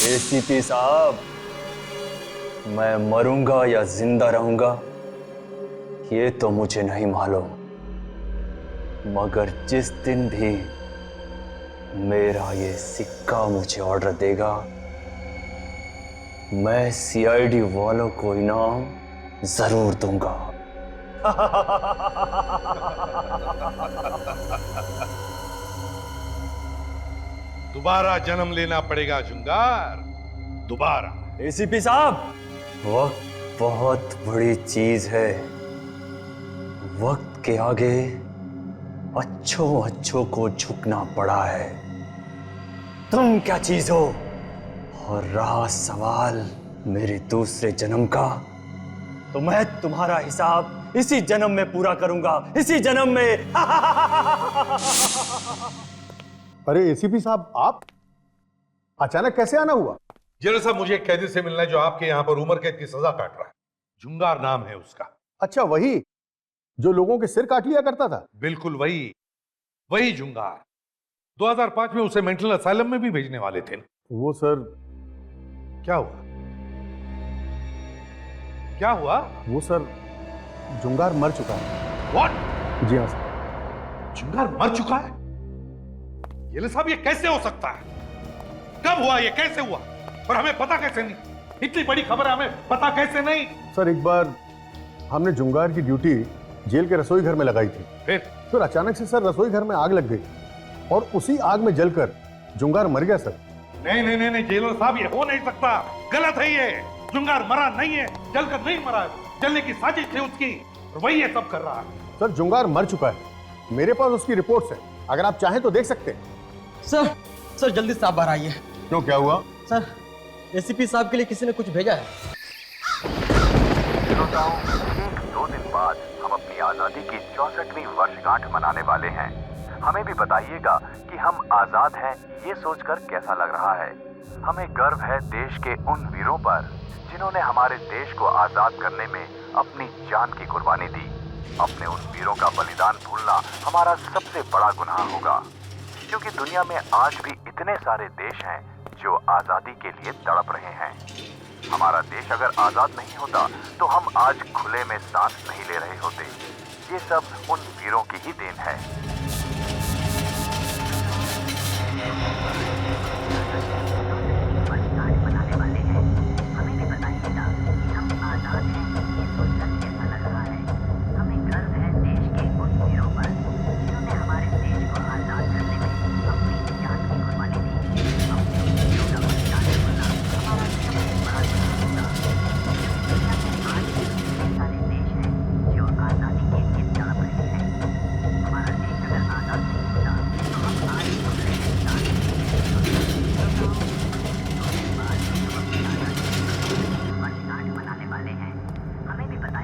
ACP साहब, मैं मरूंगा या जिंदा रहूंगा ये तो मुझे नहीं मालूम, मगर जिस दिन भी मेरा ये सिक्का मुझे ऑर्डर देगा, मैं सीआईडी वालों को इनाम जरूर दूंगा। दोबारा जन्म लेना पड़ेगा जुंगार, दोबारा। एसीपी साहब, वक्त बहुत बड़ी चीज है। वक्त के आगे अच्छों को झुकना पड़ा है। तुम क्या चीज हो? और रहा सवाल मेरे दूसरे जन्म का, तो मैं तुम्हारा हिसाब इसी जन्म में पूरा करूंगा, इसी जन्म में। अरे एसीपी साहब, आप अचानक कैसे आना हुआ? जेलर साहब, मुझे एक कैदी से मिलना है जो आपके यहां पर उम्र कैद की सजा काट रहा है। जुंगार नाम है उसका। अच्छा, वही जो लोगों के सिर काट लिया करता था? बिल्कुल वही जुंगार। 2005 में उसे मेंटल असाइलम में भी भेजने वाले थे। वो सर, क्या हुआ? क्या हुआ? वो सर, जुंगार मर चुका है। व्हाट? जी हाँ सर। जुंगार मर चुका है? जेलर साहब, ये कैसे हो सकता है? कब हुआ? ये कैसे हुआ? और हमें पता कैसे नहीं? इतनी बड़ी खबर है, हमें पता कैसे नहीं? सर, एक बार हमने जुंगार की ड्यूटी जेल के रसोई घर में लगाई थी। फिर अचानक से सर रसोई घर में आग लग गई और उसी आग में जलकर जुंगार मर गया सर। नहीं जेलर साहब, ये हो नहीं सकता। गलत है ये। जुंगार मरा नहीं है, जलकर नहीं मरा है। जलने की साजिश थी उसकी और वही ये सब कर रहा है। सर, जुंगार मर चुका है। मेरे पास उसकी रिपोर्ट्स है, अगर आप चाहें तो देख सकते हैं। सर जल्दी से आप बाहर आइए। क्यों, क्या हुआ? सर, एसीपी साहब के लिए किसी ने कुछ भेजा है। एक 2 दिन बाद हम अपनी आजादी की 64वीं वर्षगांठ मनाने वाले हैं। हमें भी बताइएगा कि हम आजाद हैं, ये सोचकर कैसा लग रहा है। हमें गर्व है देश के उन वीरों पर जिन्होंने हमारे देश को आजाद करने में अपनी जान की कुर्बानी दी। अपने उन वीरों का बलिदान भूलना हमारा सबसे बड़ा गुनाह होगा, क्योंकि दुनिया में आज भी इतने सारे देश हैं जो आजादी के लिए तड़प रहे हैं। हमारा देश अगर आजाद नहीं होता तो हम आज खुले में सांस नहीं ले रहे होते। ये सब उन वीरों की ही देन है।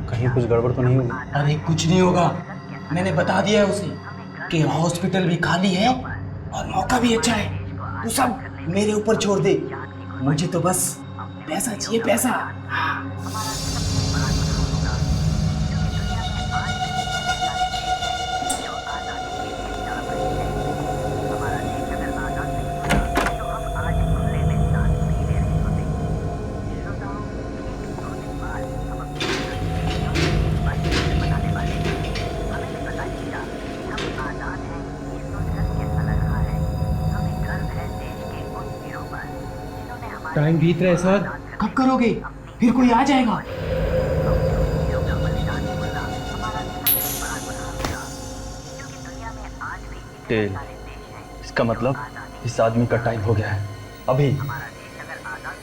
कहीं कुछ गड़बड़ तो नहीं हुई? अरे कुछ नहीं होगा, मैंने बता दिया है उसे कि हॉस्पिटल भी खाली है और मौका भी अच्छा है। तू सब मेरे ऊपर छोड़ दे, मुझे तो बस पैसा चाहिए, पैसा। टाइम बीत रहा है सर, कब करोगे? फिर कोई आ जाएगा। टेल, इसका मतलब इस आदमी का टाइम हो गया है। अभी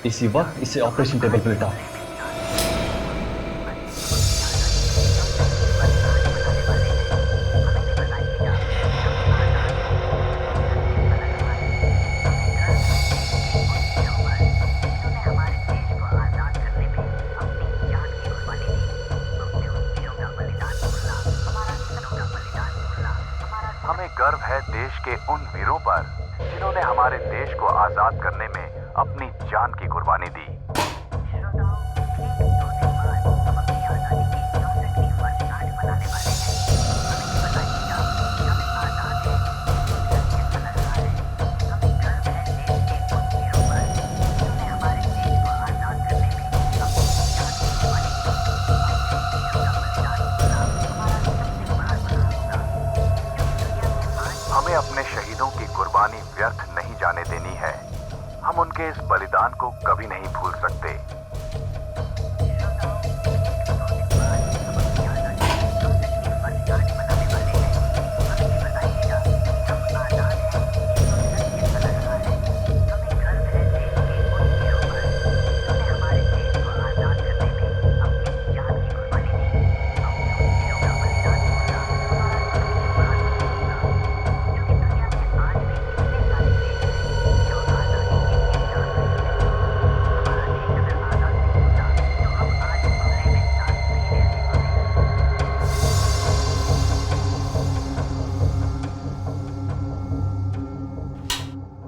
इसी वक्त इसे ऑपरेशन टेबल पर लिटाओ। हमें गर्व है देश के उन वीरों पर जिन्होंने हमारे देश को आजाद करने में अपनी जान की कुर्बानी दी। उनके इस बलिदान को कभी नहीं भूल सकते।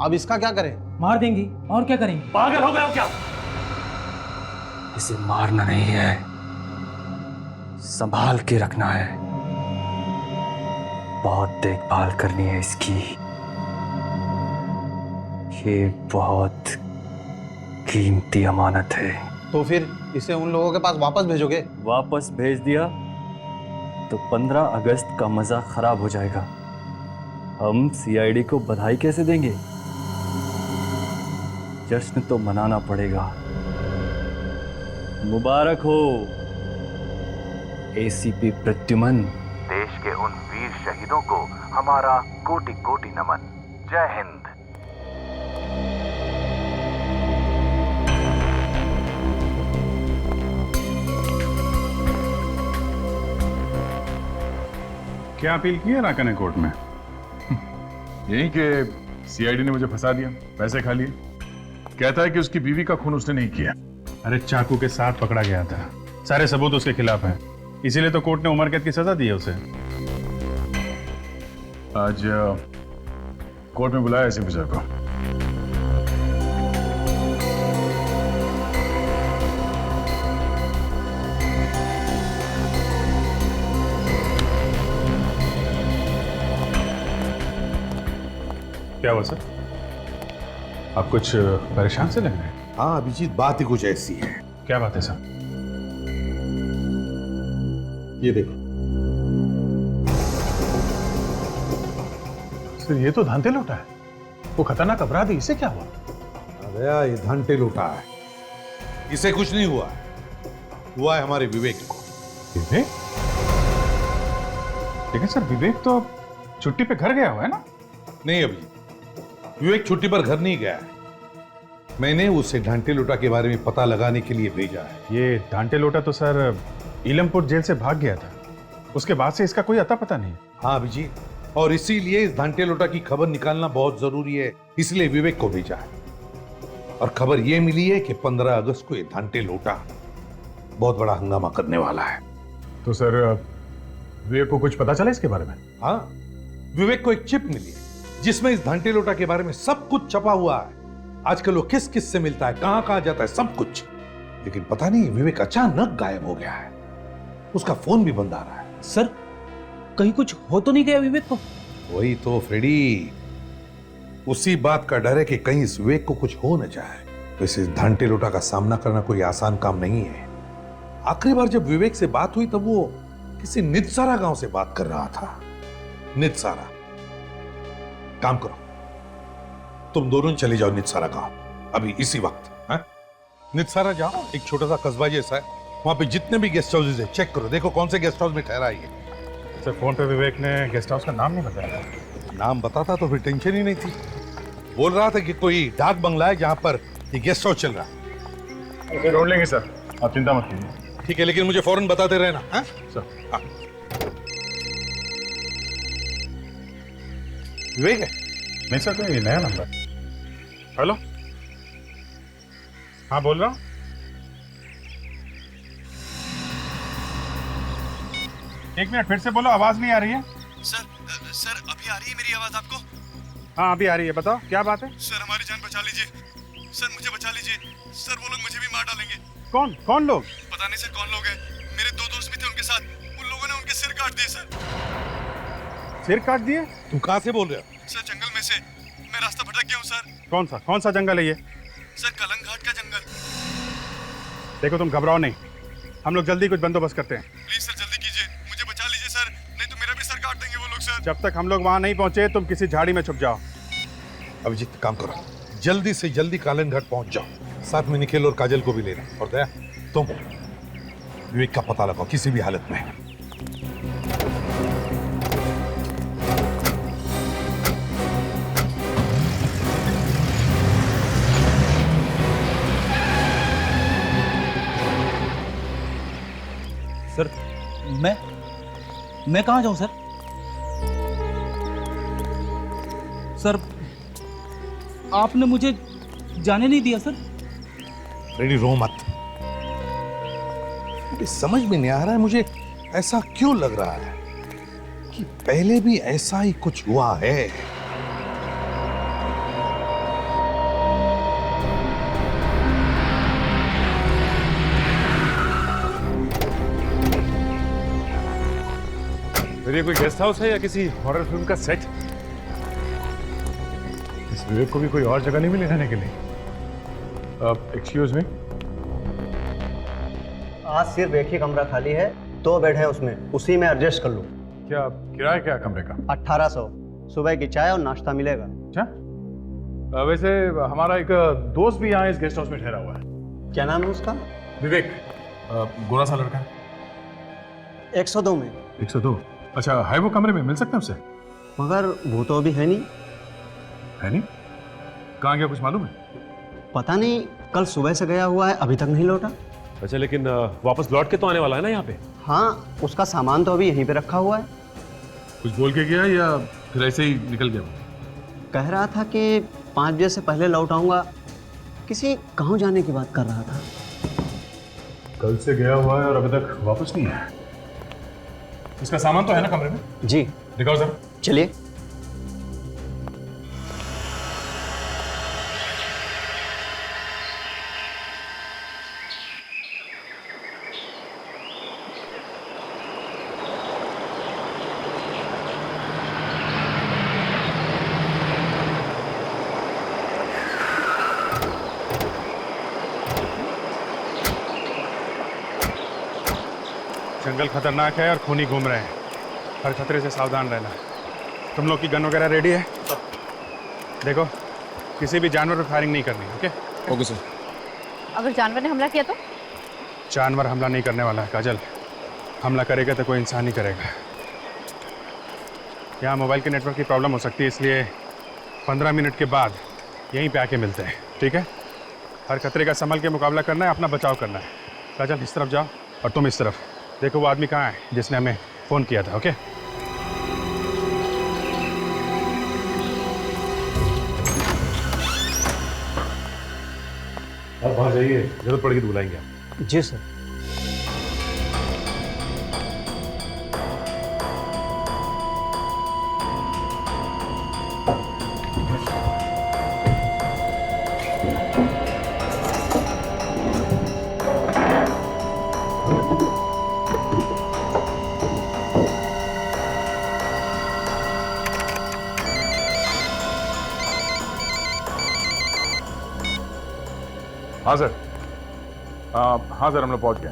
अब इसका क्या करें? मार देंगे और क्या करेंगे? पागल हो गए हो क्या? इसे मारना नहीं है, संभाल के रखना है। बहुत देखभाल करनी है इसकी। ये बहुत कीमती अमानत है। तो फिर इसे उन लोगों के पास वापस भेजोगे? वापस भेज दिया तो 15 अगस्त का मजा खराब हो जाएगा। हम सीआईडी को बधाई कैसे देंगे? जश्न तो मनाना पड़ेगा। मुबारक हो एसीपी प्रद्युमन। देश के उन वीर शहीदों को हमारा कोटि कोटि नमन। जय हिंद। क्या अपील की है राका ने कोर्ट में? यही कि सीआईडी ने मुझे फंसा दिया, पैसे खा लिए। कहता है कि उसकी बीवी का खून उसने नहीं किया। अरे चाकू के साथ पकड़ा गया था, सारे सबूत उसके खिलाफ हैं, इसीलिए तो कोर्ट ने उम्र कैद की सजा दी है उसे। आज कोर्ट में बुलाया एसीपी सर को। क्या हुआ सर? आप कुछ परेशान से लग रहे हैं। हाँ अभिजीत, बात ही कुछ ऐसी है। क्या बात है सर? ये देखो सर, ये तो धांधे लौटा है। वो खतरनाक अपराधी, इसे क्या हुआ? अरे ये धंटे लूटा है, इसे कुछ नहीं हुआ। हुआ है हमारे विवेक को। विवेक? लेकिन सर विवेक तो छुट्टी पे घर गया हुआ है ना? नहीं अभिजीत, विवेक छुट्टी पर घर नहीं गया है। मैंने उसे ढांटे लोटा के बारे में पता लगाने के लिए भेजा है। ये ढांटे लोटा तो सर इलमपुर जेल से भाग गया था, उसके बाद से इसका कोई अता पता नहीं। हाँ अभिजीत, और इसीलिए इस ढांटे लोटा की खबर निकालना बहुत जरूरी है, इसलिए विवेक को भेजा है। और खबर यह मिली है कि 15 अगस्त को ये ढांटे लोटा बहुत बड़ा हंगामा करने वाला है। तो सर विवेक को कुछ पता चला इसके बारे में? हाँ, विवेक को एक चिप मिली है जिसमें इस घंटे लोटा के बारे में सब कुछ छपा हुआ है। आजकल वो किस किस से मिलता है, कहां कहां जाता है, सब कुछ। लेकिन पता नहीं विवेक अचानक गायब हो गया है। उसका फोन भी बंद आ रहा है। सर कहीं कुछ हो तो नहीं गया विवेक को? वही तो फ्रेडी, उसी बात का डर है कि कहीं इस विवेक को कुछ हो न जाए। तो इस घंटे लोटा का सामना करना कोई आसान काम नहीं है। आखिरी बार जब विवेक से बात हुई तब वो किसी नितसारा गांव से बात कर रहा था। नितसारा, काम करो, तुम दोनों चले जाओ नितसारा गांव अभी इसी वक्त। नितसारा जाओ, एक छोटा सा कस्बा जैसा है, वहां पे जितने भी गेस्ट हाउसेज है चेक करो, देखो कौन से गेस्ट हाउस में ठहरा है। सर फोन पे विवेक ने गेस्ट हाउस का नाम नहीं बताया। नाम बताता तो फिर टेंशन ही नहीं थी। बोल रहा था कि कोई डाक बंगला है जहां पर ये गेस्ट हाउस चल रहा है। ढूंढ लेंगे सर, आप चिंता मत कीजिए। ठीक है, लेकिन मुझे फौरन बताते रहना। हाँ सर। हाँ। विवेक है? नहीं सर, कोई नया नंबर। हेलो, हाँ बोल रहा हूँ। एक मिनट फिर से बोलो, आवाज नहीं आ रही है। सर अभी आ रही है मेरी आवाज आपको? हाँ अभी आ रही है, बताओ क्या बात है। सर हमारी जान बचा लीजिए, सर मुझे बचा लीजिए। सर वो लोग मुझे भी मार डालेंगे। कौन लोग? पता नहीं सर कौन लोग हैं। मेरे 2 दोस्त भी थे उनके साथ, उन लोगों ने उनके सिर काट दिए सर। सिर काट दिए? तुम कहां से बोल रहे हो? सर जंगल में से, मैं रास्ता भटक गया हूँ सर। कौन सा जंगल है ये? सर कलंग घाट का जंगल। देखो तुम घबराओ नहीं, हम लोग जल्दी कुछ बंदोबस्त करते हैं। प्लीज सर जल्दी कीजिए, मुझे बचा लीजिए सर, नहीं तो मेरा भी सर काट देंगे वो लोग सर। जब तक हम लोग वहां नहीं पहुंचे तुम किसी झाड़ी में छुप जाओ। अभिजीत काम करो, जल्दी से जल्दी कालन घाट पहुंच जाओ। साथ में निखिल और काजल को भी लेना। और दया, तुम विवेक का पता लगाओ किसी भी हालत में। सर मैं कहाँ जाऊँ सर? सर आपने मुझे जाने नहीं दिया सर। रेडी, रो मत। मुझे समझ में नहीं आ रहा है, मुझे ऐसा क्यों लग रहा है कि पहले भी ऐसा ही कुछ हुआ है। फिर ये कोई गेस्ट हाउस है या किसी हॉरर फिल्म का सेट? इस विवेक को भी कोई और जगह नहीं मिली रहने के लिए? एक्सक्यूज मी, आज सिर्फ एक ही कमरा खाली है, 2 बेड है उसमें, उसी में एडजस्ट कर लो। क्या किराया क्या कमरे का? 1800, सुबह की चाय और नाश्ता मिलेगा। अच्छा, वैसे हमारा एक दोस्त भी यहाँ इस गेस्ट हाउस में ठहरा हुआ है। क्या नाम है उसका? विवेक, गोरा सा लड़का। 102 में। 102? अच्छा, है वो कमरे में? मिल सकते हैं उससे? मगर वो तो अभी है नहीं। है नहीं? कहाँ गया कुछ मालूम है? पता नहीं, कल सुबह से गया हुआ है, अभी तक नहीं लौटा। अच्छा, लेकिन वापस लौट के तो आने वाला है ना यहाँ पे? हाँ, उसका सामान तो अभी यहीं पे रखा हुआ है। कुछ बोल के गया या फिर ऐसे ही निकल गया? कह रहा था कि 5 बजे से पहले लौट आऊंगा। किसी गाँव जाने की बात कर रहा था। कल से गया हुआ है और अभी तक वापस नहीं है। इसका सामान तो है ना कमरे में? जी। दिखाओ जरा। चलिए। जंगल खतरनाक है और खूनी घूम रहे हैं। हर खतरे से सावधान रहना। तुम लोग की गन वगैरह रेडी है? देखो, किसी भी जानवर पर फायरिंग नहीं करनी। ओके? Okay sir. अगर जानवर ने हमला किया तो? जानवर हमला नहीं करने वाला है काजल। हमला करेगा तो कोई इंसान ही करेगा। यहाँ मोबाइल के नेटवर्क की प्रॉब्लम हो सकती है, इसलिए 15 मिनट के बाद यहीं पे आके मिलते हैं। ठीक है? हर खतरे का संभल के मुकाबला करना है, अपना बचाव करना है। काजल इस तरफ जाओ और तुम इस तरफ। देखो वो आदमी कहाँ है जिसने हमें फ़ोन किया था। ओके? आप वहाँ जाइए, जरूरत पड़ेगी तो बुलाएंगे आप। जी सर। हाँ सर। हाँ सर, हम लोग पहुँच गए।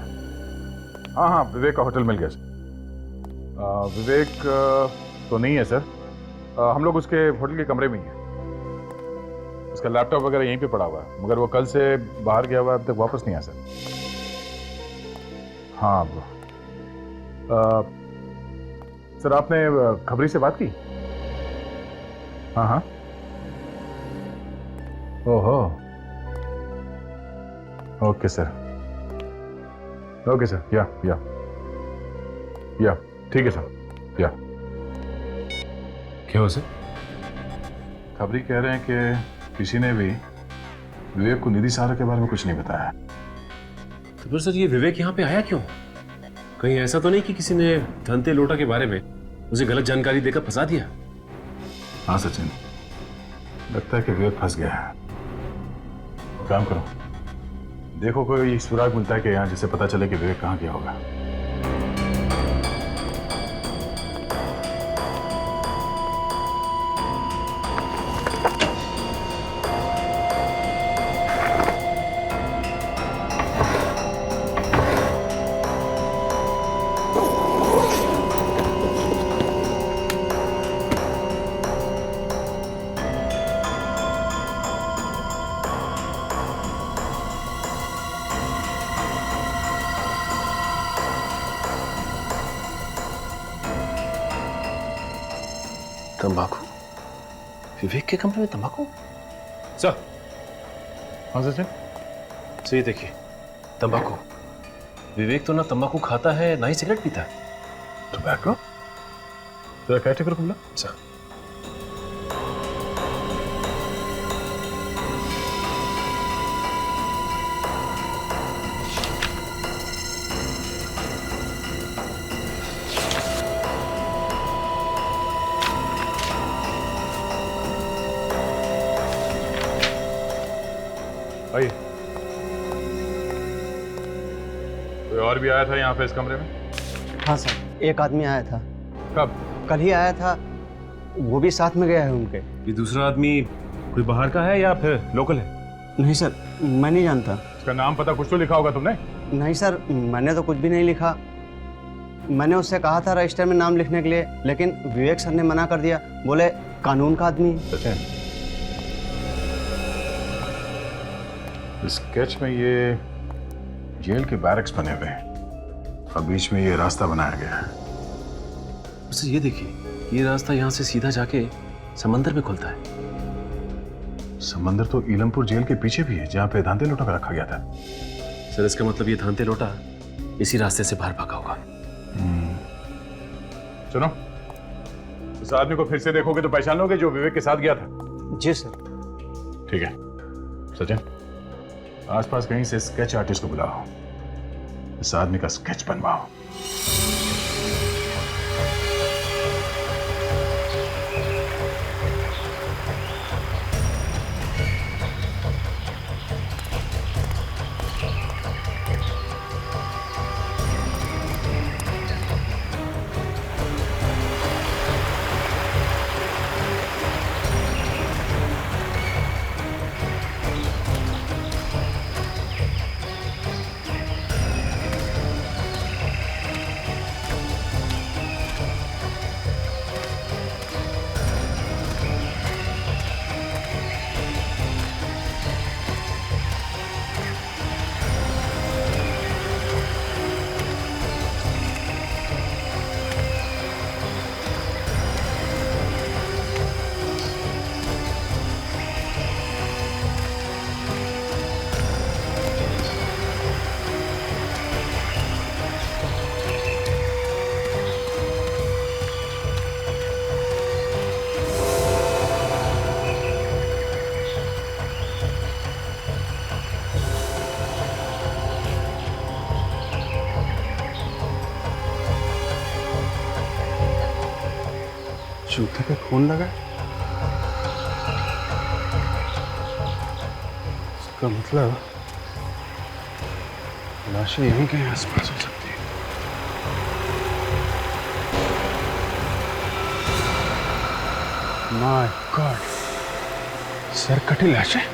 हाँ हाँ, विवेक का होटल मिल गया सर। विवेक तो नहीं है सर। हम लोग उसके होटल के कमरे में ही हैं। उसका लैपटॉप वगैरह यहीं पे पड़ा हुआ है, मगर वो कल से बाहर गया हुआ है, अब तक वापस नहीं आया सर। हाँ सर, आपने खबरी से बात की? हाँ हाँ। ओहो, ओके सर। ओके सर, या ठीक है सर, या। क्या हो सर? खबरी कह रहे हैं कि किसी ने भी विवेक को निधि सहारा के बारे में कुछ नहीं बताया। तो फिर सर ये विवेक यहाँ पे आया क्यों? कहीं ऐसा तो नहीं कि किसी ने धनते लोटा के बारे में उसे गलत जानकारी देकर फंसा दिया? हाँ सचिन, लगता है कि विवेक फंस गया है। काम करो, देखो कोई सुराग मिलता है कि यहाँ, जिससे पता चले कि विवेक कहाँ गया होगा। तंबाकू? विवेक के कमरे में तंबाकू? सर। हाँ सचिन? सर ये देखिए, तंबाकू। विवेक तो ना तंबाकू खाता है ना ही सिगरेट पीता है। टोबैको? तेरा कैटेगरी खुला? सर। भाई कोई और भी आया था यहाँ पे इस कमरे में? हाँ सर, एक आदमी आया था। कब? कल ही आया था, वो भी साथ में गया है उनके। ये दूसरा आदमी कोई बाहर का है या फिर लोकल है? नहीं सर, मैं नहीं जानता। इसका नाम पता कुछ तो लिखा होगा तुमने? नहीं सर, मैंने तो कुछ भी नहीं लिखा। मैंने उससे कहा था रजिस्टर में नाम लिखने के लिए, लेकिन विवेक सर ने मना कर दिया। बोले कानून का आदमी। स्केच में ये जेल के बैरक्स बने हुए हैं और बीच में ये रास्ता बनाया गया है। सर ये देखिए, ये रास्ता यहाँ से सीधा जाके समंदर में खुलता है। समंदर तो ईलमपुर जेल के पीछे भी है, जहाँ पे धांते लोटा का रखा गया था। सर इसका मतलब ये धांते लोटा इसी रास्ते से बाहर भागा होगा। सुनो, उस आदमी को फिर से देखोगे तो पहचान लोगे जो विवेक के साथ गया था? जी सर। ठीक है सचिन, आसपास कहीं से स्केच आर्टिस्ट को बुलाओ, इस आदमी का स्केच बनवाओ। जूते पे खून लगा? इसका मतलब लाशें यहीं कहीं आसपास हो सकती है। माय गॉड, सर कटी लाशें।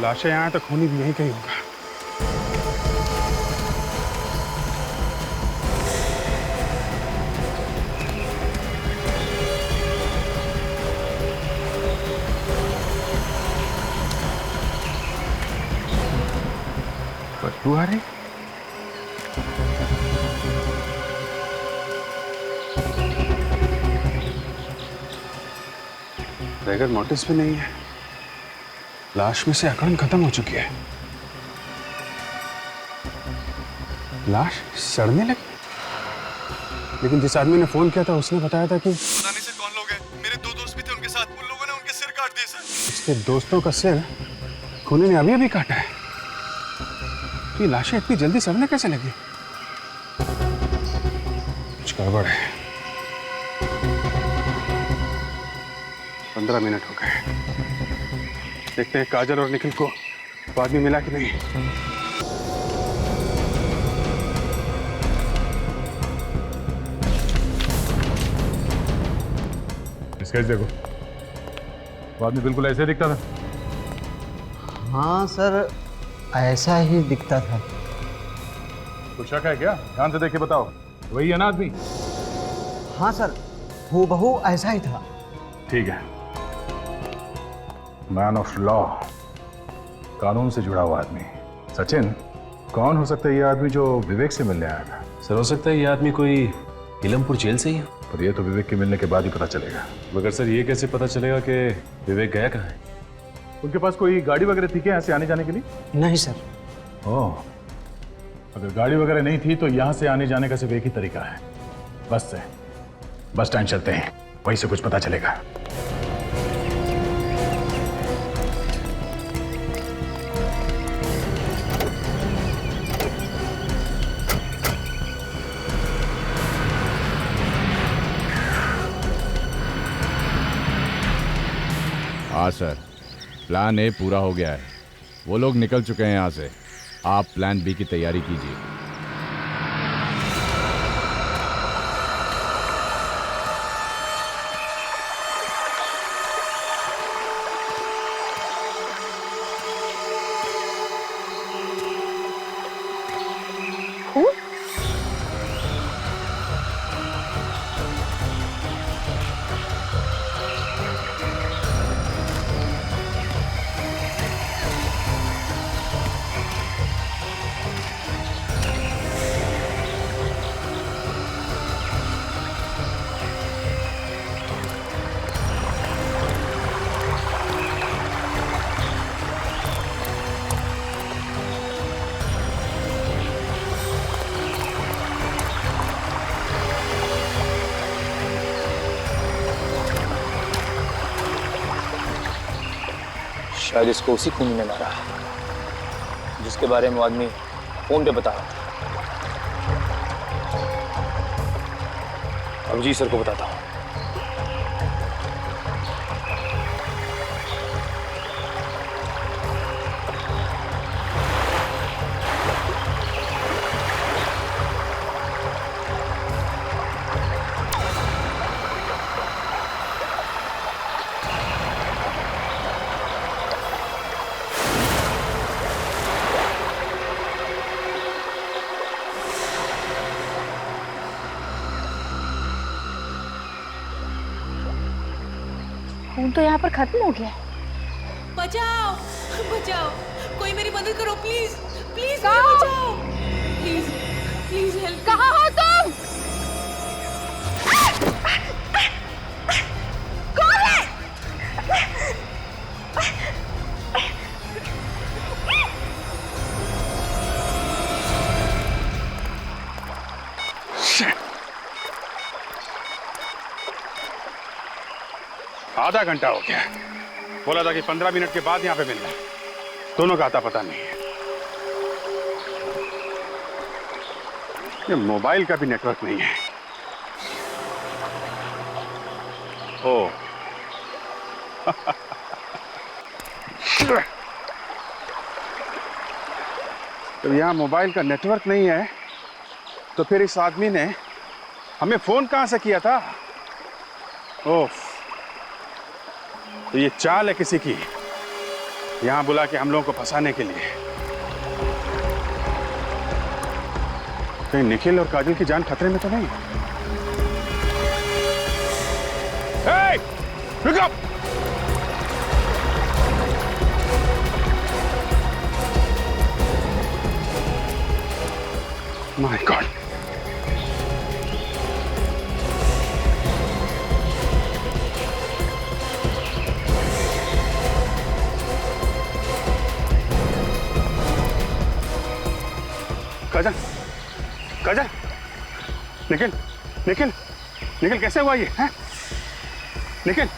लाशें यहाँ तो खूनी भी यहीं कहीं होगा। बदबू आ रही? बगैर नोटिस भी नहीं है। लाश में से अकड़न खत्म हो चुकी है। लाश सड़ने लगी। लेकिन जिस आदमी ने फोन किया था उसने बताया था कि पता नहीं सर कौन लोग हैं। मेरे दो दोस्त भी थे उनके साथ, उन लोगों ने उनके सिर काट दिए सर। उसके दोस्तों का सिर खूनी ने अभी अभी काटा है। तो ये लाशें इतनी जल्दी सड़ने कैसे लगी? कुछ गड़बड़ है। 15 मिनट हो गए। देखते हैं काजल और निखिल को वो आदमी मिला कि नहीं। स्केच देखो, वो आदमी बिल्कुल ऐसे दिखता था। हाँ सर, ऐसा ही दिखता था। कुछ शक है क्या? ध्यान से देख के बताओ, वही है ना आदमी? हाँ सर, हूबहू ऐसा ही था। ठीक है, मैन ऑफ लॉ, कानून से जुड़ा हुआ आदमी। सचिन, कौन हो सकता है ये आदमी जो विवेक से मिलने आया था? सर हो सकता है ये आदमी कोई इलमपुर जेल से ही हो। पर ये तो विवेक के मिलने के बाद ही पता चलेगा। मगर सर ये कैसे पता चलेगा कि विवेक गया कहाँ है? उनके पास कोई गाड़ी वगैरह थी क्या यहाँ से आने जाने के लिए? नहीं सर। ओह, अगर गाड़ी वगैरह नहीं थी तो यहाँ से आने जाने का सिर्फ एक ही तरीका है, बस से। बस स्टैंड चलते हैं, वहीं से कुछ पता चलेगा। हाँ सर, प्लान ए पूरा हो गया है। वो लोग निकल चुके हैं यहाँ से। आप प्लान बी की तैयारी कीजिए। शायद इसको उसी खूनी ने मारा जिसके बारे में वो आदमी फोन पे बता रहा था। अब जी सर को बताता हूँ। खून तो यहाँ पर खत्म हो गया है। बचाओ बचाओ, कोई मेरी मदद करो प्लीज प्लीज, बचाओ प्लीज प्लीज हेल्प। कहाँ हो तुम? कौन है? आधा घंटा हो गया। बोला था कि 15 मिनट के बाद यहाँ पे मिलना। दोनों का आता पता नहीं है। ये मोबाइल का भी नेटवर्क नहीं है। ओ तो यहाँ मोबाइल का नेटवर्क नहीं है तो फिर इस आदमी ने हमें फोन कहाँ से किया था? ओह, तो ये चाल है किसी की, यहां बुला के हम लोगों को फंसाने के लिए। कहीं निखिल और काजल की जान खतरे में तो नहीं? Hey! Pick up! My God! काजल, काजल, निखिल, निखिल, निखिल कैसे हुआ ये? हैं? निखिल,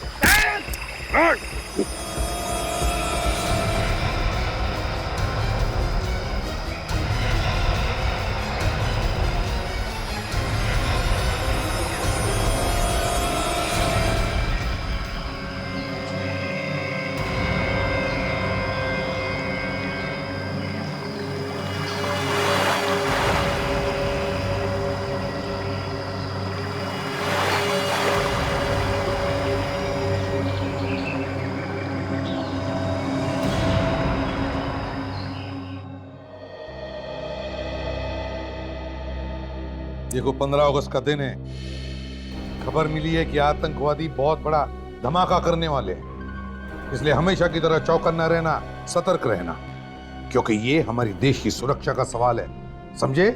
देखो 15 अगस्त का दिन है। खबर मिली है कि आतंकवादी बहुत बड़ा धमाका करने वाले हैं, इसलिए हमेशा की तरह चौकन्ना रहना, सतर्क रहना। क्योंकि ये हमारी देश की सुरक्षा का सवाल है, समझे?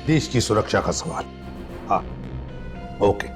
देश की सुरक्षा का सवाल। हाँ, ओके।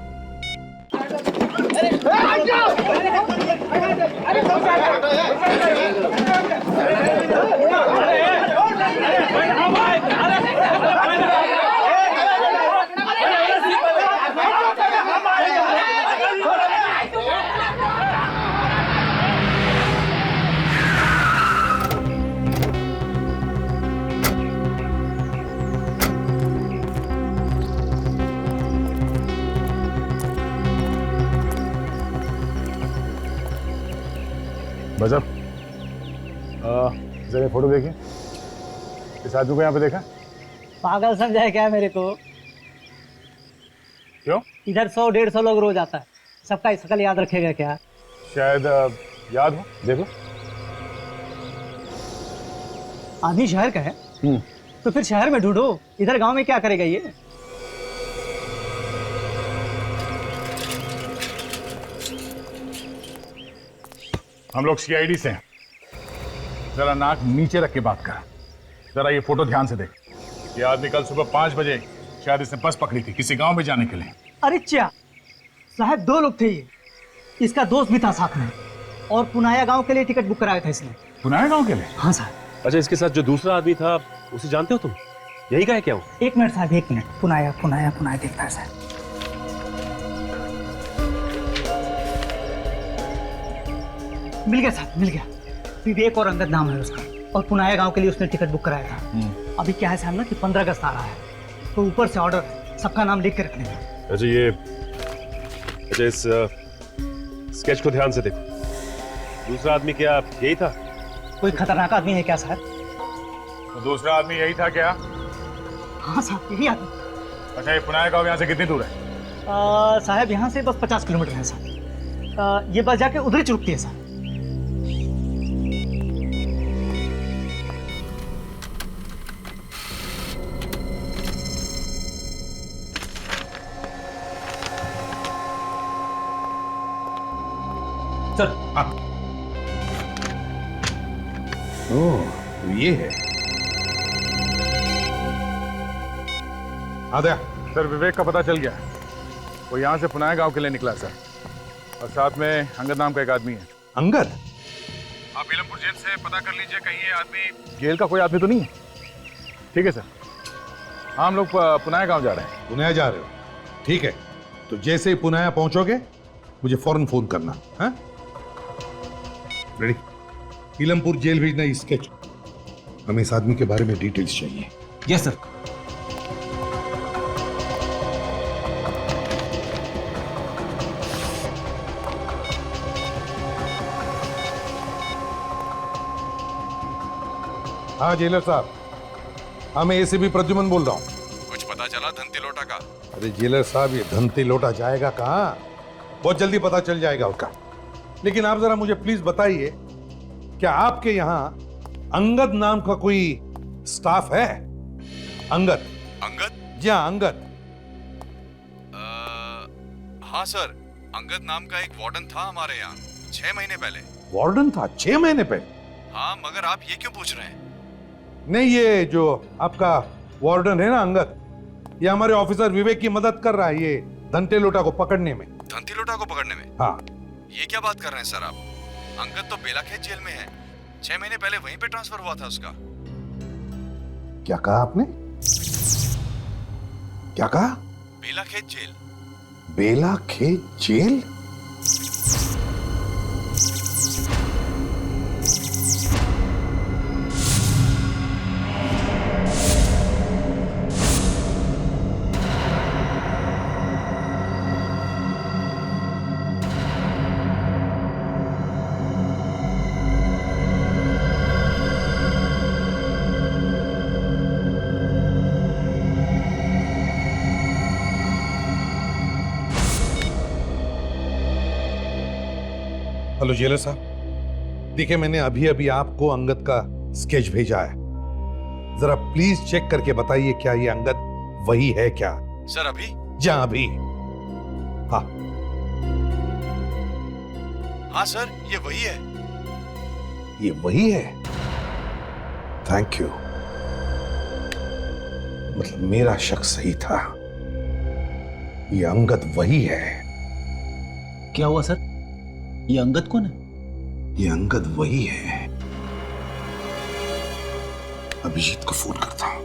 बजब, जरा फोटो देखिए। इस आदमी को यहाँ पे देखा? पागल समझा है क्या मेरे को? क्यों? इधर 100-150 लोग रोज आता है, सबका शकल याद रखेगा क्या? शायद याद हो, देखो। आदमी शहर का है तो फिर शहर में ढूंढो, इधर गांव में क्या करेगा ये? हम लोग सीआईडी से हैं। जरा नाक नीचे रख के बात कर। जरा ये फोटो ध्यान से देख। ये आदमी कल सुबह 5 बजे शायद इसने बस पकड़ी थी किसी गांव में जाने के लिए। अरे च्या साहब, 2 लोग थे ये, इसका दोस्त भी था साथ में, और पुनाया गांव के लिए टिकट बुक कराया था इसने। पुनाया गांव के लिए? हाँ साहब। अच्छा, इसके साथ जो दूसरा आदमी था उसे जानते हो तुम? यही का है क्या वो? 1 मिनट साहब, 1 मिनट। पुनाया पुनाया पुनाया देखता है साहब। मिल गया साहब, मिल गया। विवेक और अंगद नाम है उसका, और पुनाया गांव के लिए उसने टिकट बुक कराया था। अभी क्या है साहब ना कि 15 अगस्त आ रहा है, तो ऊपर से ऑर्डर है सबका नाम लिख के रखने का। अच्छा, इस स्केच को ध्यान से देखो। दूसरा आदमी क्या यही था? कोई खतरनाक आदमी है क्या साहब? तो दूसरा आदमी यही था क्या? हाँ साहब, यही आदमी। अच्छा, ये पुनाया गांव यहाँ से कितनी दूर है? साहब यहाँ से बस 50 किलोमीटर है साहब। ये बस जाके उधर ही रुकती है साहब। सर। हाँ। ओह, ये है। हाँ दया। सर, विवेक का पता चल गया। वो यहाँ से पुनाया गांव के लिए निकला सर, और साथ में अंगद नाम का एक आदमी है। अंगद? आप नीलमपुर जेल से पता कर लीजिए, कहीं ये आदमी जेल का कोई आदमी तो नहीं है। ठीक है सर। हाँ, हम लोग पुनाया गांव जा रहे हैं। पुनाया जा रहे हो? ठीक है, तो जैसे ही पुनाया पहुंचोगे मुझे फौरन फोन करना। हाँ, रेडी? नीलमपुर जेल भेजना स्केच। हमें इस आदमी के बारे में डिटेल्स चाहिए। Yes sir. हाँ जेलर साहब, हाँ मैं एसीपी प्रद्युमन बोल रहा हूँ। कुछ पता चला धनती लोटा का? अरे जेलर साहब, ये धनती लोटा जाएगा कहाँ? बहुत जल्दी पता चल जाएगा उसका। लेकिन आप जरा मुझे प्लीज बताइए, क्या आपके यहाँ अंगद नाम का कोई स्टाफ है? अंगद? अंगद? जी हाँ, अंगद। हाँ सर, अंगद नाम का एक वार्डन था हमारे यहाँ 6 महीने पहले। वार्डन था 6 महीने पहले? हाँ, मगर आप ये क्यों पूछ रहे हैं? नहीं, ये जो आपका वार्डन है ना अंगद, ये हमारे ऑफिसर विवेक की मदद कर रहा है ये धनते लोटा को पकड़ने में। धनती लोटा को पकड़ने में? हाँ। ये क्या बात कर रहे हैं सर आप? अंगद तो बेलाखेत जेल में है। 6 महीने पहले वहीं पे ट्रांसफर हुआ था उसका। क्या कहा आपने? क्या कहा? बेलाखेत जेल। बेलाखेत जेल? हेलो जेलर साहब, देखिए मैंने अभी अभी आपको अंगद का स्केच भेजा है। जरा प्लीज चेक करके बताइए क्या ये अंगद वही है क्या? सर अभी? जी अभी। हाँ हाँ सर, ये वही है। ये वही है? Thank you. मतलब मेरा शक सही था, ये अंगद वही है। क्या हुआ सर? ये अंगद कौन है? ये अंगद वही है। अभिजीत को फोन करता हूं।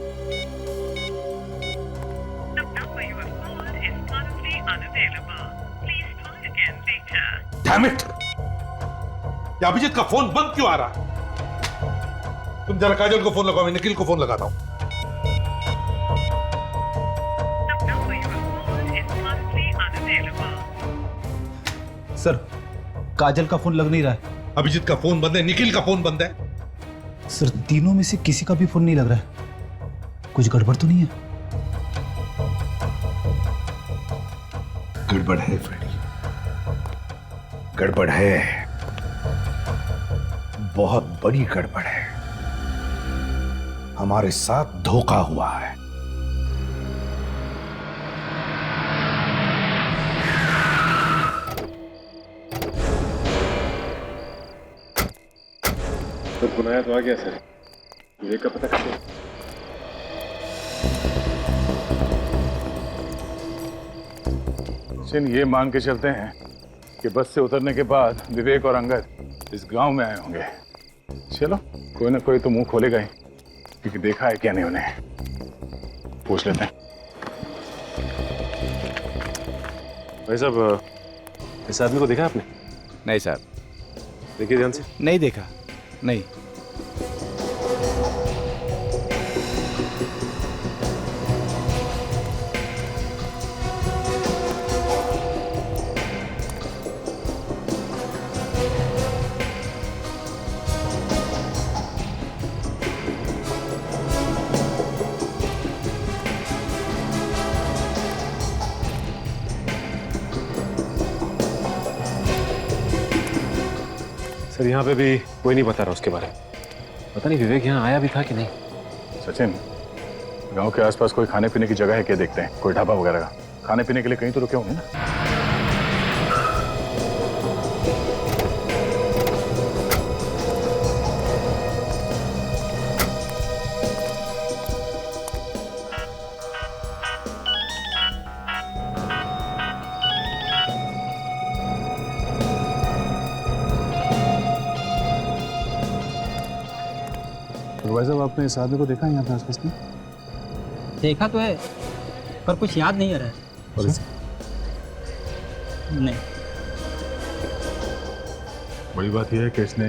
Damn it! ये अभिजीत का फोन बंद क्यों आ रहा है? तुम जरा काजल को फोन लगाओ, मैं निखिल को फोन लगाता हूं। सर, काजल का फोन लग नहीं रहा है। अभिजीत का फोन बंद है, निखिल का फोन बंद है। सर, तीनों में से किसी का भी फोन नहीं लग रहा है। कुछ गड़बड़ तो नहीं है? गड़बड़ है फ्रेडी, गड़बड़ है, बहुत बड़ी गड़बड़ है। हमारे साथ धोखा हुआ है। तो बुलाया तो आ गया सर, विवेक का पता कैसे? सिन ये मान के चलते हैं कि बस से उतरने के बाद विवेक और अंगद इस गांव में आए होंगे। चलो, कोई ना कोई तो मुंह खोलेगा ही, क्योंकि देखा है क्या नहीं उन्हें। पूछ लेते हैं। भाई साहब, इस आदमी को देखा आपने? नहीं साहब। देखिए ध्यान से। नहीं देखा, नहीं। सर, यहाँ पे भी कोई नहीं बता रहा उसके बारे में। पता नहीं विवेक यहाँ आया भी था कि नहीं। सचिन, गांव के आसपास कोई खाने पीने की जगह है क्या? देखते हैं, कोई ढाबा वगैरह का। खाने पीने के लिए कहीं तो रुके होंगे ना। वैसे आपने इस आदमी को देखा है यहाँ पे आसपास में? देखा तो है, पर कुछ याद नहीं आ रहा है। नहीं। बड़ी बात यह है कि इसने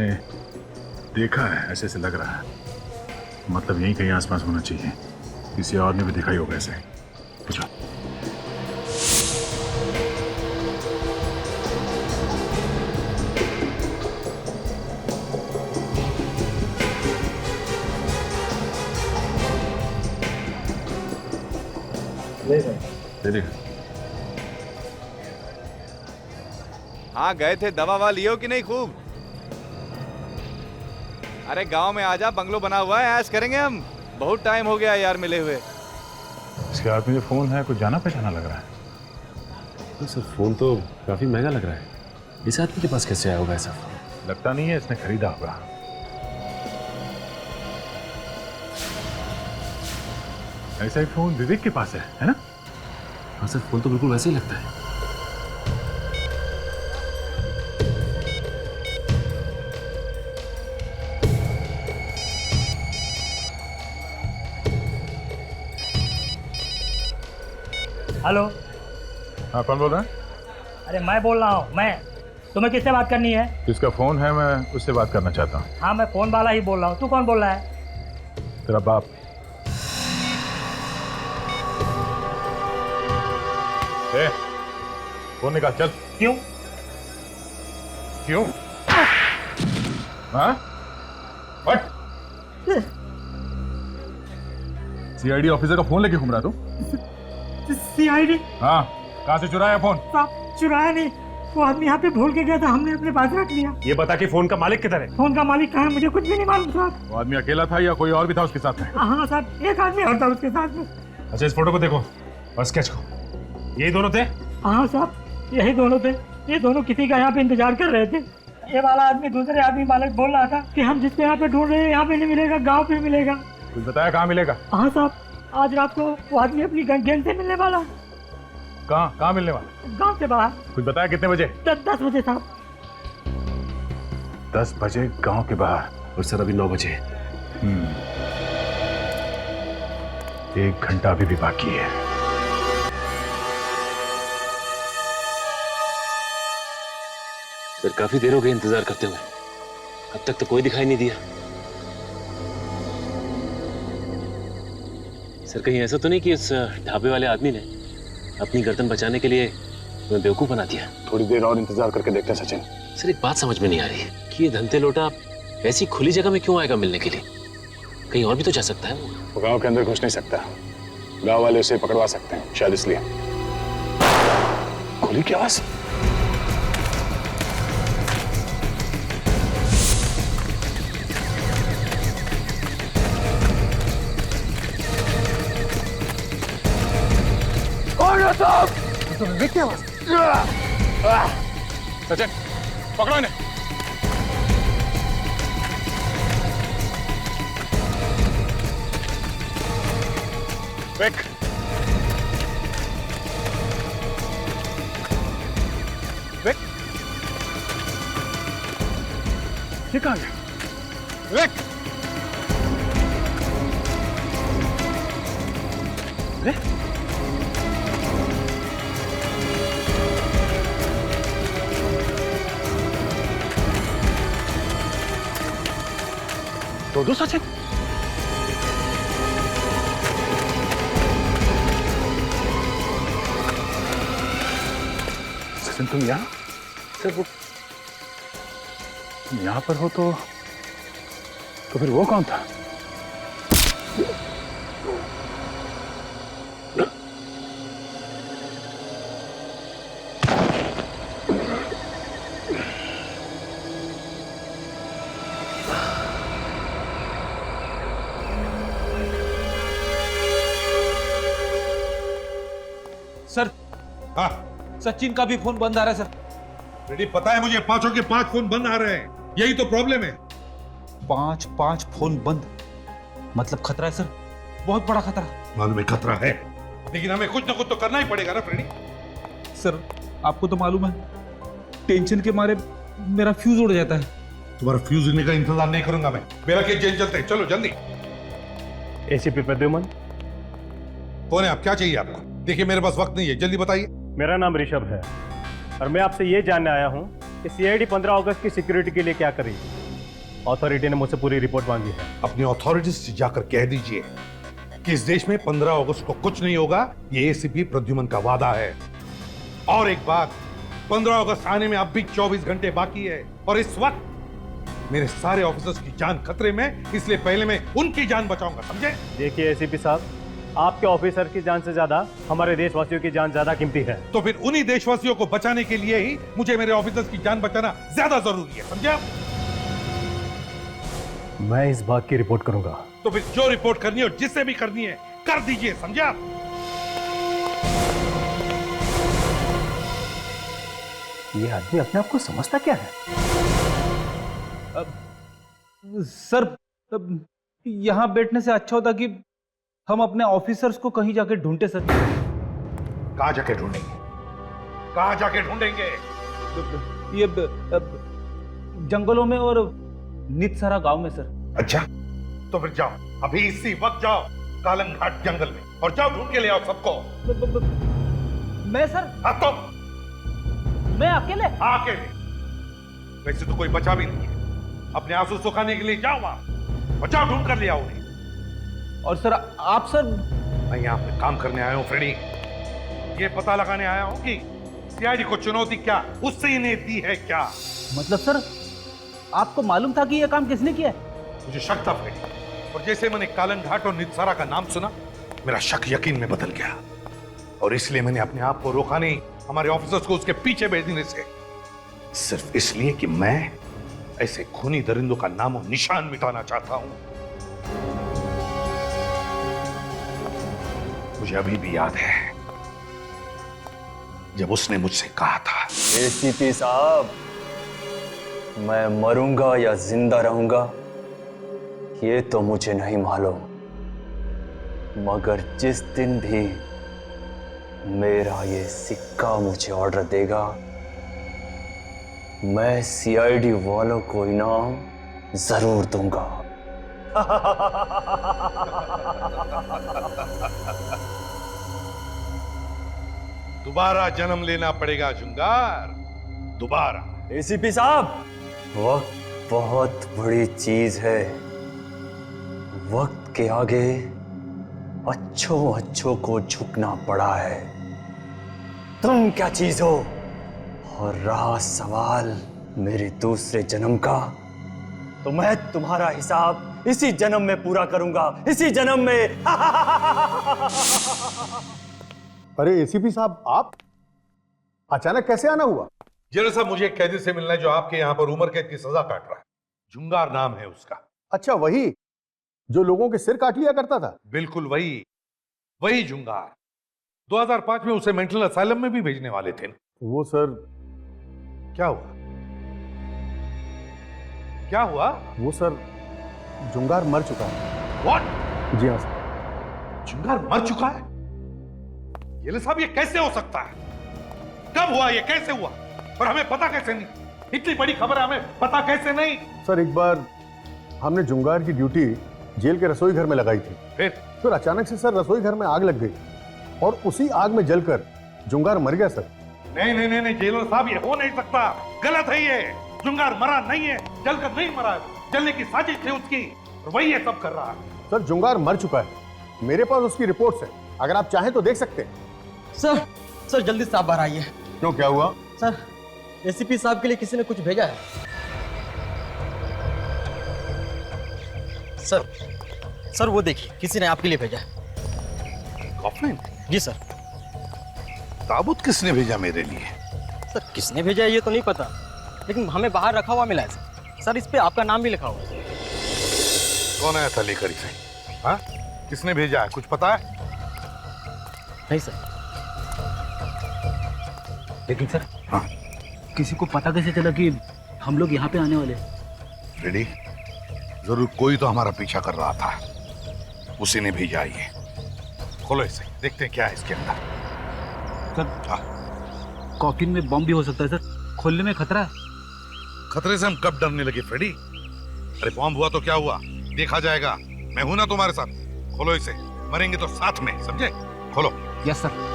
देखा है, ऐसे ऐसे लग रहा है। मतलब यहीं कहीं आसपास होना चाहिए। किसी और ने भी दिखाई होगा ऐसे। पूछो। हाँ, गए थे, दवा ववा लियो कि नहीं खूब? अरे गांव में आजा, बंगलो बना हुआ है, ऐश करेंगे हम। बहुत टाइम हो गया यार मिले हुए। इसके हाथ में जो फोन है, कुछ जाना पहचाना लग रहा है। तो सर, फोन तो काफी महंगा लग रहा है। इस आदमी के पास कैसे आया होगा ऐसा फोन? लगता नहीं है इसने खरीदा होगा। ऐसा ही फोन विवेक के पास है ना? हाँ सर, फोन तो बिल्कुल वैसे ही लगता है। हेलो। हाँ, कौन बोल रहा है? अरे मैं बोल रहा हूँ। मैं, तुम्हें किससे बात करनी है? जिसका फोन है, मैं उससे बात करना चाहता हूँ। हाँ, मैं फोन वाला ही बोल रहा हूँ। तू कौन बोल रहा है? तेरा बाप। फोन निकाल, चल। क्यों? क्यों? हाँ? हट। सीआईडी ऑफिसर का फोन लेके घूम रहा तू? सीआईडी? हाँ, कहाँ से चुराया फोन? चुराया नहीं, वो आदमी यहाँ पे भूल के गया था, हमने अपने पास रख लिया। ये बता कि फोन का मालिक किधर है? फोन का मालिक कहाँ है मुझे कुछ भी नहीं मालूम साहब। वो आदमी अकेला था या कोई और भी था उसके साथ में? हाँ साहब, एक आदमी और था उसके साथ में। अच्छा, इस फोटो को देखो और स्केच को। यही दोनों थे? हाँ साहब, यही दोनों थे। ये दोनों किसी का यहाँ पे इंतजार कर रहे थे। ये वाला आदमी दूसरे आदमी मालिक बोल रहा था कि हम जिसको यहाँ पे ढूंढ रहे हैं यहाँ पे नहीं मिलेगा, गांव पे मिलेगा। कुछ बताया कहाँ मिलेगा? हाँ साहब, आज रात को वो आदमी अपनी गैंग से मिलने वाला। कहाँ मिलने वाला? गांव से बाहर। कुछ बताया कितने बजे? 10 बजे साहब। 10 बजे गांव के बाहर। और सर अभी 9 बजे। 1 घंटा अभी भी बाकी है। सर काफी देर हो गई इंतजार करते हुए, अब तक तो कोई दिखाई नहीं दिया। सर कहीं ऐसा तो नहीं कि उस ढाबे वाले आदमी ने अपनी गर्दन बचाने के लिए तुम्हें बेवकूफ बना दिया? थोड़ी देर और इंतजार करके देखते हैं सचिन। सर एक बात समझ में नहीं आ रही कि ये धनते लोटा ऐसी खुली जगह में क्यों आएगा मिलने के लिए? कहीं और भी तो जा सकता है वो गांव के अंदर घुस नहीं सकता, गांव वाले उसे पकड़वा सकते हैं, शायद इसलिए। गोली की आवाज। सचिन पकड़ो इन्हें। विक, विक, ये कहाँ गया? विक, दो सचिन। सचिन तुम यहाँ? सर वो तुम यहाँ पर हो तो फिर वो कौन था? सर हाँ, सचिन का भी फोन बंद आ रहा है सर। रेडी, पता है मुझे, 5 के 5 फोन बंद आ रहे हैं, यही तो प्रॉब्लम है। 5 फोन बंद मतलब खतरा है सर, बहुत बड़ा खतरा। मालूम है खतरा है, लेकिन हमें कुछ ना कुछ तो करना ही पड़ेगा ना फ्रेडी। सर आपको तो मालूम है, टेंशन के मारे मेरा फ्यूज उड़ जाता है। तुम्हारा फ्यूज उड़ने का इंतजार नहीं करूंगा मैं, मेरा केस जेल चलते हैं, चलो जल्दी। एसीपी प्रद्युमन। कौन है आप, क्या चाहिए आपको? देखिए मेरे पास वक्त नहीं है, जल्दी बताइए। मेरा नाम ऋषभ है और मैं आपसे ये जानने आया हूँ कि सीआईडी 15 अगस्त की सिक्योरिटी के लिए क्या कर रही है। अथॉरिटी ने मुझसे पूरी रिपोर्ट मांगी है। अपनी अथॉरिटी से जाकर कह दीजिए कि इस देश में 15 अगस्त को कुछ नहीं होगा, ये एसीपी प्रद्युमन का वादा है। और एक बात, 15 अगस्त आने में अब भी 24 घंटे बाकी है और इस वक्त मेरे सारे ऑफिसर्स की जान खतरे में, इसलिए पहले मैं उनकी जान बचाऊंगा, समझे? देखिए एसीपी साहब, आपके ऑफिसर की जान से ज्यादा हमारे देशवासियों की जान ज्यादा कीमती है। तो फिर उन्हीं देशवासियों को बचाने के लिए ही मुझे मेरे ऑफिसर्स की जान बचाना ज्यादा जरूरी है, समझे आप? मैं इस बात की रिपोर्ट करूंगा। तो फिर जो रिपोर्ट करनी हो, जिससे भी करनी है, कर दीजिए, समझे आप? ये आदमी अपने आप को समझता क्या है? सर यहाँ बैठने से अच्छा होता कि हम अपने ऑफिसर्स को कहीं जाके ढूंढते सर। कहाँ जाके ढूंढेंगे? कहाँ जाके ढूंढेंगे? ये जंगलों में और नितसरा गांव में सर। अच्छा, तो फिर जाओ, अभी इसी वक्त जाओ कालंग घाट जंगल में और जाओ ढूंढ के ले आओ सबको। मैं सर? हाँ तो मैं अकेले? अकेले? वैसे तो कोई बचा भी नहीं है, अपने आंसू सुखाने के लिए जाओ वहां और जाओ ढूंढ कर ले आओ उन्हें। और सर आप सर? मैं यहाँ पे काम करने आया हूँ फ्रेडी, ये पता लगाने आया हूँ कि सीआईडी को चुनौती क्या उससे इन्हें दी है क्या। मतलब सर आपको मालूम था कि यह काम किसने किया? मुझे शक था फ्रेडी, और जैसे मैंने कालन घाट और नितसारा का नाम सुना, मेरा शक यकीन में बदल गया और इसलिए मैंने अपने आप को रोका नहीं हमारे ऑफिसर्स को उसके पीछे भेजने से, सिर्फ इसलिए कि मैं ऐसे खूनी दरिंदों का नामो निशान मिटाना चाहता हूं। मुझे अभी भी याद है जब उसने मुझसे कहा था, एसीपी साहब, मैं मरूंगा या जिंदा रहूंगा ये तो मुझे नहीं मालूम, मगर जिस दिन भी मेरा ये सिक्का मुझे ऑर्डर देगा, मैं सीआईडी वालों को इनाम जरूर दूंगा। दोबारा जन्म लेना पड़ेगा जुंगार, दोबारा। एसीपी साहब, वक्त बहुत बड़ी चीज है। वक्त के आगे अच्छों को झुकना पड़ा है। तुम क्या चीज हो? और रहा सवाल मेरे दूसरे जन्म का, तो मैं तुम्हारा हिसाब इसी जन्म में पूरा करूंगा, इसी जन्म में। अरे एसीपी साहब, आप अचानक कैसे आना हुआ? जेलर साहब, मुझे एक कैदी से मिलना है जो आपके यहाँ पर उम्र कैद की सजा काट रहा है। जुंगार नाम है उसका। अच्छा, वही जो लोगों के सिर काट लिया करता था? बिल्कुल वही जुंगार। 2005 में उसे मेंटल असाइलम में भी भेजने वाले थे। वो सर, क्या हुआ? क्या हुआ? वो सर, जुंगार मर चुका है। व्हाट? जी हाँ सर। जुंगार मर चुका है? ये साहब, ये कैसे हो सकता है? कब हुआ? ये कैसे हुआ? और हमें पता कैसे नहीं? इतनी बड़ी खबर है, हमें पता कैसे नहीं? सर, एक बार हमने जुंगार की ड्यूटी जेल के रसोई घर में लगाई थी। फिर अचानक से सर रसोई घर में आग लग गई और उसी आग में जलकर जुंगार मर गया सर। नहीं जेलर साहब, ये हो नहीं सकता। गलत है ये। जुंगार मरा नहीं है, जलकर नहीं मरा है। जलने की साजिश थी उसकी, और वही ये सब कर रहा है। सर, जुंगार मर चुका है। मेरे पास उसकी रिपोर्ट्स है, अगर आप चाहें तो देख सकते हैं। सर जल्दी से आप बाहर आइए। क्यों, क्या हुआ? सर, एसीपी साहब के लिए किसी ने कुछ भेजा है। सर वो देखिए, किसी ने आपके लिए भेजा है। कॉफिन? जी सर। ताबूत किसने भेजा मेरे लिए? सर, किसने भेजा है ये तो नहीं पता, लेकिन हमें बाहर रखा हुआ मिला है सर। इस पे आपका नाम भी लिखा हुआ है। कौन आया था लेकर इसे? हाँ, किसने भेजा है, कुछ पता है? नहीं सर। लेकिन सर, हाँ, किसी को पता कैसे चला कि हम लोग यहाँ पे आने वाले हैं? रेडी? जरूर कोई तो हमारा पीछा कर रहा था, उसी ने भेजा ये। खोलो इसे, देखते हैं क्या है इसके अंदर। सर, कॉफिन में बम भी हो सकता है सर, खोलने में खतरा है। खतरे से हम कब डरने लगे फ्रेडी? अरे बॉम्ब हुआ तो क्या हुआ, देखा जाएगा। मैं हूं ना तुम्हारे साथ। खोलो इसे, मरेंगे तो साथ में, समझे? खोलो। Yes sir.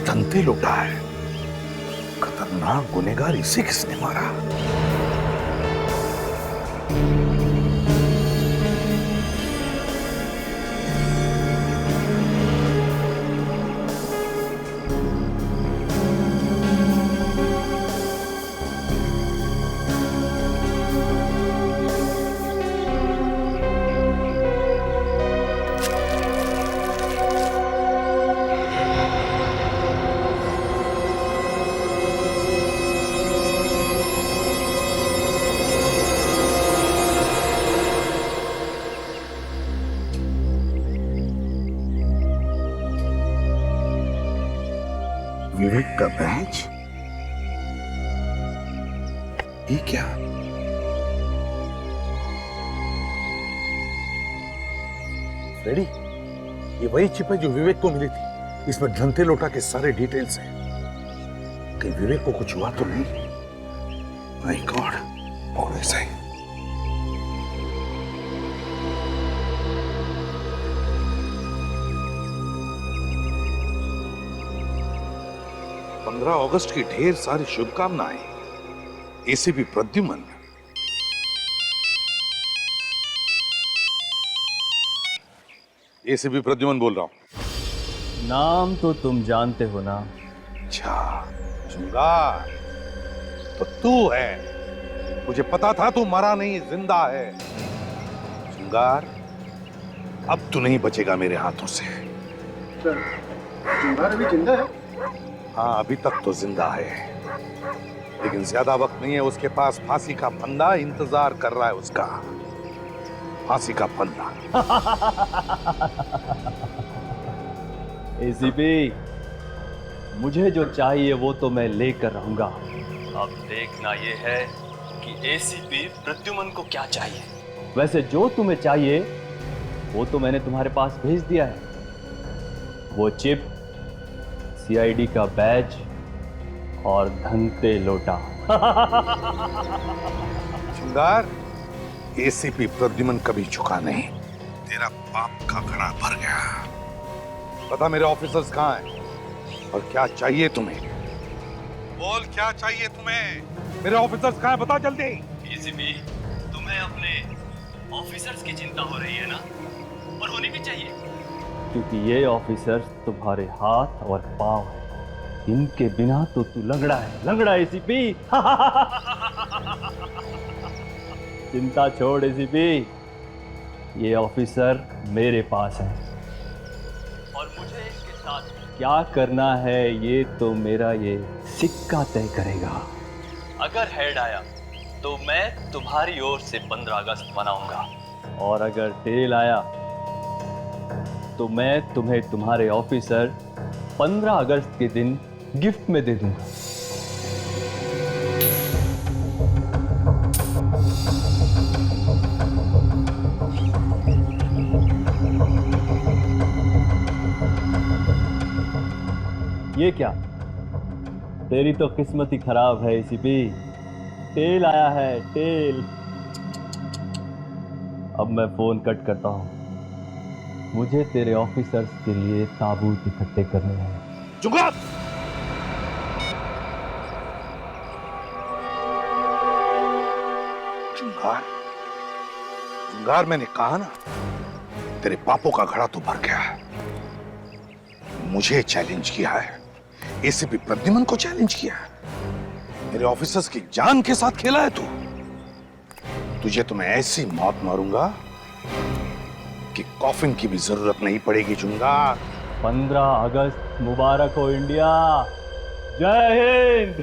धंते लुटा है। खतरनाक गुनहगार, इसे किसने मारा? विवेक का बैच? ये क्या? फ्रेडी, ये वही चिप है जो विवेक को मिली थी। इसमें धंते लोटा के सारे डिटेल्स हैं। कहीं विवेक को कुछ हुआ तो नहीं? माय गॉड, ऑलवेज है। 15 अगस्त की ढेर सारी शुभकामनाएं। एसीपी प्रद्युमन। एसीपी प्रद्युमन बोल रहा हूं। नाम तो तुम जानते हो ना? अच्छा, जुंगार तो तू है। मुझे पता था तू मरा नहीं, जिंदा है। जुंगार, अब तू नहीं बचेगा मेरे हाथों से। जुंगार अभी जिंदा है? हाँ, अभी तक तो जिंदा है, लेकिन ज्यादा वक्त नहीं है। उसके पास फांसी का फंदा इंतजार कर रहा है। उसका फांसी का फंदा। एसीपी, मुझे जो चाहिए वो तो मैं लेकर रहूंगा। अब देखना ये है कि एसीपी प्रद्युमन को क्या चाहिए। वैसे जो तुम्हें चाहिए वो तो मैंने तुम्हारे पास भेज दिया है। वो चिप, सीआईडी का बैज और धंते लोटा। जुंगार, एसीपी प्रद्युमन कभी झुका नहीं। तेरा पाप का घड़ा भर गया। पता मेरे ऑफिसर्स कहाँ हैं और क्या चाहिए तुम्हें? बोल, क्या चाहिए तुम्हें? मेरे ऑफिसर्स कहाँ हैं? बता जल्दी। एसीपी, तुम्हें अपने ऑफिसर्स की चिंता हो रही है ना? और होनी भी चाहिए, क्योंकि ये ऑफिसर्स तुम्हारे हाथ और पांव हैं। इनके बिना तो तू लंगड़ा है, लंगड़ा एसीपी। चिंता छोड़ एसीपी, ये ऑफिसर मेरे पास है और मुझे इसके साथ क्या करना है ये तो मेरा ये सिक्का तय करेगा। अगर हेड आया तो मैं तुम्हारी ओर से 15 अगस्त मनाऊंगा, और अगर टेल आया तो मैं तुम्हें तुम्हारे ऑफिसर 15 अगस्त के दिन गिफ्ट में दे दूंगा। ये क्या? तेरी तो किस्मत ही खराब है एसीपी। टेल आया है, टेल। अब मैं फोन कट करता हूं। मुझे तेरे ऑफिसर्स के लिए ताबूत इकट्ठे करने हैं। जुंगार! जुंगार, जुंगार, मैंने कहा ना, तेरे पापों का घड़ा तो भर गया है। मुझे चैलेंज किया है, एसीपी प्रद्युमन को चैलेंज किया है, मेरे ऑफिसर्स की जान के साथ खेला है तू। तुझे तो मैं ऐसी मौत मारूंगा कि कॉफिन की भी जरूरत नहीं पड़ेगी। जुंगार, 15 अगस्त मुबारक हो इंडिया। जय हिंद।